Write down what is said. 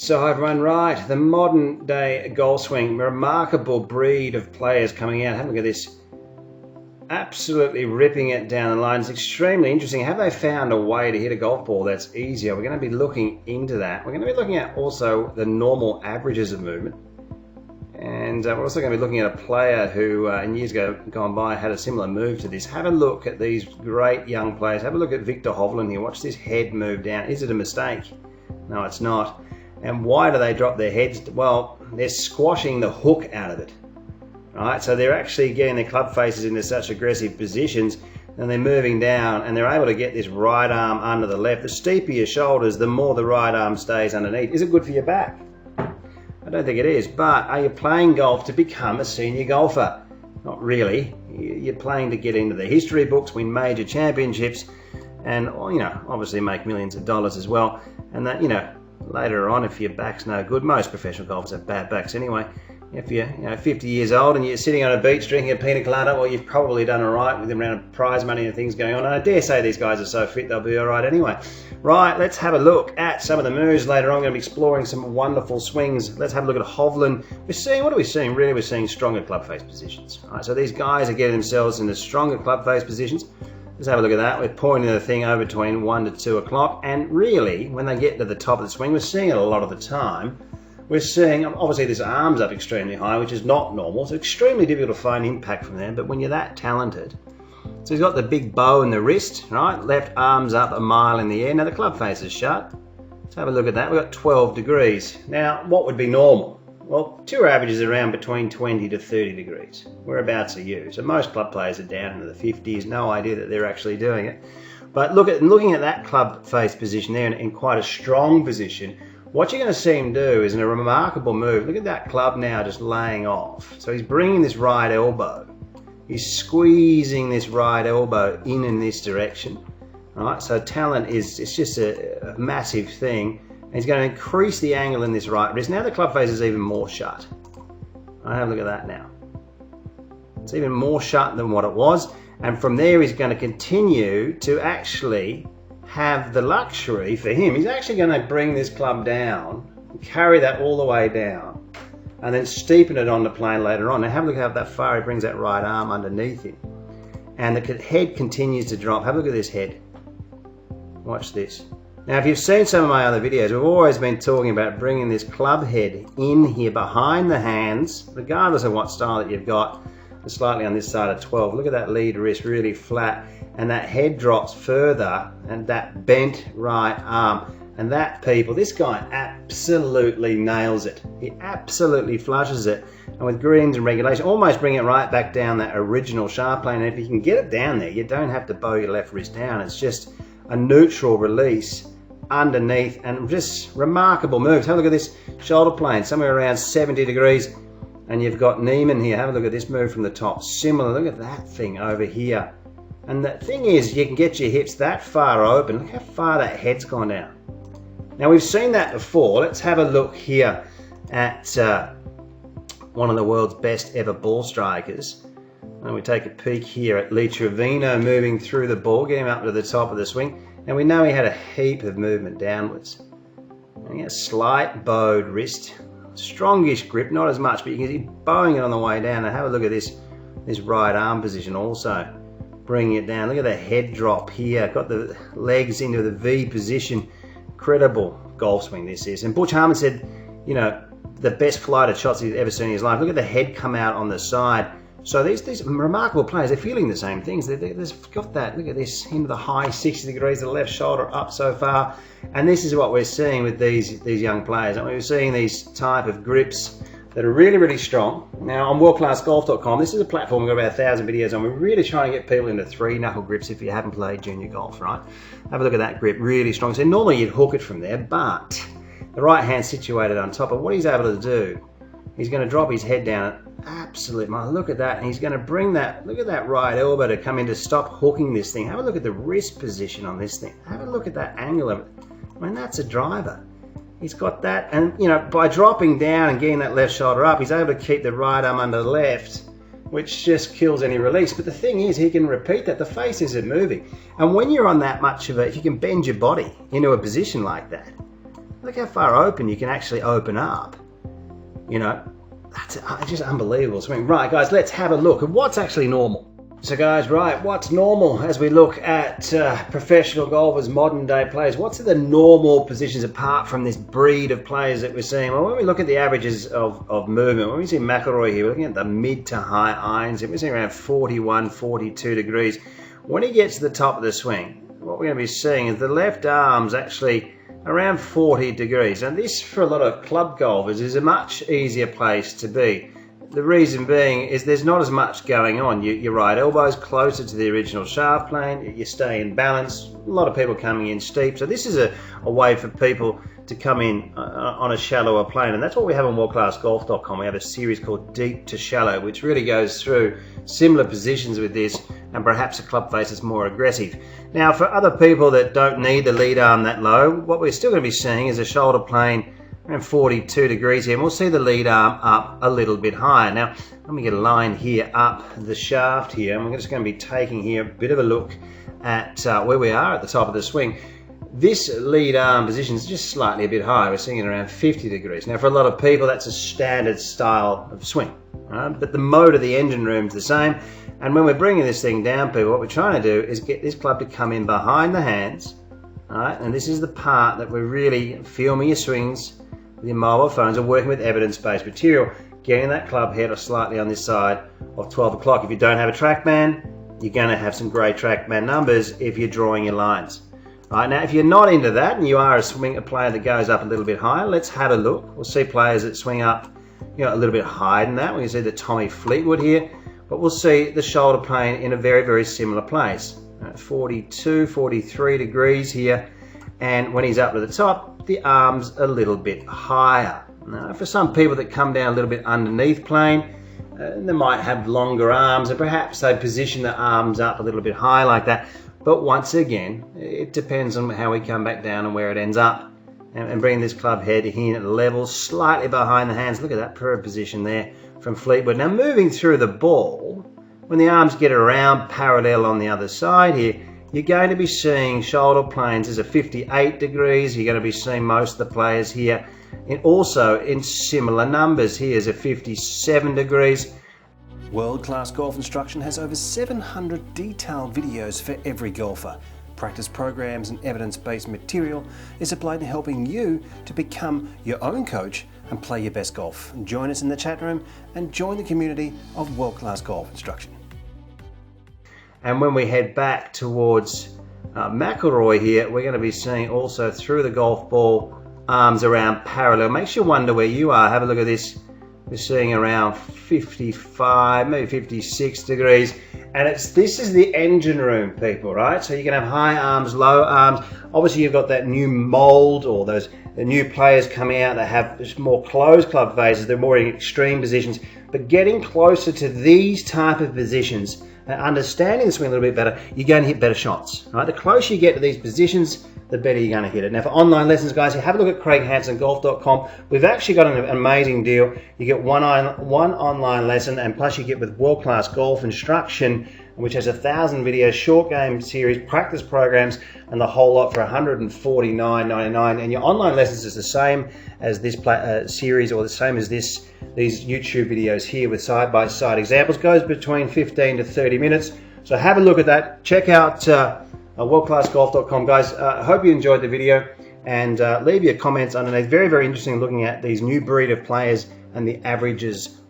So hi everyone, right, the modern day golf swing, remarkable breed of players coming out. Have a look at this, absolutely ripping it down the line. It's extremely interesting. Have they found a way to hit a golf ball that's easier? We're going to be looking into that. We're going to be looking at also the normal averages of movement, and we're also going to be looking at a player who in years gone by had a similar move to this. Have a look at these great young players. Have a look at Viktor Hovland here. Watch this head move down. Is it a mistake? No, it's not. And why do they drop their heads? Well, they're squashing the hook out of it. Right, so they're actually getting their club faces into such aggressive positions, and they're moving down, and they're able to get this right arm under the left. The steeper your shoulders, the more the right arm stays underneath. Is it good for your back? I don't think it is. But are you playing golf to become a senior golfer? Not really. You're playing to get into the history books, win major championships, and obviously make millions of dollars as well. And that later on, if your back's no good, most professional golfers have bad backs anyway. If you're 50 years old and you're sitting on a beach drinking a pina colada, well, you've probably done all right with the amount of prize money and things going on. And I dare say these guys are so fit they'll be all right anyway. Right, let's have a look at some of the moves later on. I'm going to be exploring some wonderful swings. Let's have a look at Hovland. What are we seeing? Really, we're seeing stronger club face positions. All right, so these guys are getting themselves into stronger club face positions. Let's have a look at that. We're pointing the thing over between 1 to 2 o'clock, and really, when they get to the top of the swing, we're seeing it a lot of the time. We're seeing, obviously, this arm's up extremely high, which is not normal. It's extremely difficult to find impact from there, but when you're that talented, so he's got the big bow in the wrist, right? Left arm's up a mile in the air. Now the club face is shut. Let's have a look at that. We've got 12 degrees. Now, what would be normal? Well, tour average is around between 20 to 30 degrees. Whereabouts are you? So most club players are down into the 50s. No idea that they're actually doing it. But looking at that club face position there in quite a strong position, what you're going to see him do is in a remarkable move. Look at that club now just laying off. So he's bringing this right elbow. He's squeezing this right elbow in this direction. All right, so talent it's just a massive thing. And he's going to increase the angle in this right wrist. Now the club face is even more shut. All right, have a look at that now. It's even more shut than what it was. And from there, he's going to continue to actually have the luxury for him. He's actually going to bring this club down, carry that all the way down, and then steepen it on the plane later on. Now have a look how that far he brings that right arm underneath him. And the head continues to drop. Have a look at this head. Watch this. Now, if you've seen some of my other videos, we've always been talking about bringing this club head in here behind the hands, regardless of what style that you've got, slightly on this side of 12. Look at that lead wrist, really flat, and that head drops further, and that bent right arm. And that, people, this guy absolutely nails it. He absolutely flushes it, and with greens and regulation, almost bring it right back down that original sharp plane. And if you can get it down there, you don't have to bow your left wrist down. It's just a neutral release underneath, and just remarkable moves. Have a look at this shoulder plane, somewhere around 70 degrees, and you've got Neiman here. Have a look at this move from the top. Similar. Look at that thing over here. And the thing is, you can get your hips that far open. Look how far that head's gone down. Now, we've seen that before. Let's have a look here at one of the world's best ever ball strikers. And we take a peek here at Lee Trevino moving through the ball, getting him up to the top of the swing. And we know he had a heap of movement downwards. And he had a slight bowed wrist. Strongish grip, not as much, but you can see bowing it on the way down. And have a look at this right arm position also. Bringing it down. Look at the head drop here. Got the legs into the V position. Incredible golf swing this is. And Butch Harmon said, the best flight of shots he's ever seen in his life. Look at the head come out on the side. So these remarkable players, they're feeling the same things. They've got that, look at this, into the high 60 degrees, the left shoulder up so far. And this is what we're seeing with these young players. And we're seeing these type of grips that are really, really strong. Now, on Worldclassgolf.com, this is a platform, we've got about 1,000 videos on. We're really trying to get people into 3-knuckle grips if you haven't played junior golf, right? Have a look at that grip, really strong. So normally you'd hook it from there, but the right hand's situated on top of what he's able to do. He's going to drop his head down. Absolute, look at that. And he's going to bring that, look at that right elbow to come in to stop hooking this thing. Have a look at the wrist position on this thing. Have a look at that angle of it. That's a driver. He's got that, and by dropping down and getting that left shoulder up, he's able to keep the right arm under the left, which just kills any release. But the thing is, he can repeat that. The face isn't moving. And when you're on that much of it, if you can bend your body into a position like that, Look how far open you can actually open up. You know, that's just unbelievable swing. Right, guys, let's have a look at what's actually normal. So guys, right, what's normal as we look at professional golfers, modern day players? What's the normal positions apart from this breed of players that we're seeing? Well, when we look at the averages of movement, when we see McIlroy here, we're looking at the mid to high irons. We're seeing around 41, 42 degrees. When he gets to the top of the swing, what we're going to be seeing is the left arm's actually around 40 degrees. And this, for a lot of club golfers, is a much easier place to be. The reason being is there's not as much going on. Your right elbow's closer to the original shaft plane, you stay in balance. A lot of people coming in steep. So this is a way for people to come in on a shallower plane. And that's what we have on worldclassgolf.com. We have a series called Deep to Shallow, which really goes through similar positions with this and perhaps a club face that's more aggressive. Now, for other people that don't need the lead arm that low, what we're still going to be seeing is a shoulder plane around 42 degrees here, and we'll see the lead arm up a little bit higher. Now, let me get a line here up the shaft here, and we're just going to be taking here a bit of a look at where we are at the top of the swing. This lead arm position is just slightly a bit higher. We're seeing it around 50 degrees. Now, for a lot of people, that's a standard style of swing, right? But the mode of the engine room is the same. And when we're bringing this thing down, people, what we're trying to do is get this club to come in behind the hands, all right? And this is the part that we're really filming your swings with your mobile phones and working with evidence-based material, getting that club head or slightly on this side of 12 o'clock. If you don't have a TrackMan, you're going to have some great TrackMan numbers if you're drawing your lines. All right, now, if you're not into that and you are a player that goes up a little bit higher, let's have a look. We'll see players that swing up, you know, a little bit higher than that. We can see the Tommy Fleetwood here, but we'll see the shoulder plane in a very, very similar place. 42, 43 degrees here, and when he's up to the top, the arm's a little bit higher. Now, for some people that come down a little bit underneath plane, they might have longer arms, and perhaps they position the arms up a little bit higher like that. But once again, it depends on how we come back down and where it ends up. And bring this club head in at level, slightly behind the hands. Look at that per position there from Fleetwood. Now, moving through the ball, when the arms get around parallel on the other side here, you're going to be seeing shoulder planes as a 58 degrees. You're going to be seeing most of the players here also in similar numbers. Here's a 57 degrees. World Class Golf Instruction has over 700 detailed videos for every golfer. Practice programs and evidence-based material is applied to helping you to become your own coach and play your best golf. Join us in the chat room and join the community of World Class Golf Instruction. And when we head back towards McIlroy here, we're going to be seeing also through the golf ball, arms around parallel. Makes you wonder where you are. Have a look at this. We're seeing around 55, maybe 56 degrees. And this is the engine room, people, right? So you can have high arms, low arms. Obviously, you've got that new mold, or the new players coming out that have more closed club faces. They're more in extreme positions. But getting closer to these type of positions, understanding the swing a little bit better, you're going to hit better shots. Right? The closer you get to these positions, the better you're going to hit it. Now, for online lessons, guys, have a look at CraigHansonGolf.com. We've actually got an amazing deal. You get one online lesson, and plus you get with World Class Golf Instruction, which has 1,000 videos, short game series, practice programs, and the whole lot for $149.99. And your online lessons is the same as this series, or the same as these YouTube videos here with side-by-side examples. Goes between 15 to 30 minutes. So have a look at that. Check out worldclassgolf.com, guys. I hope you enjoyed the video, and leave your comments underneath. Very, very interesting looking at these new breed of players and the averages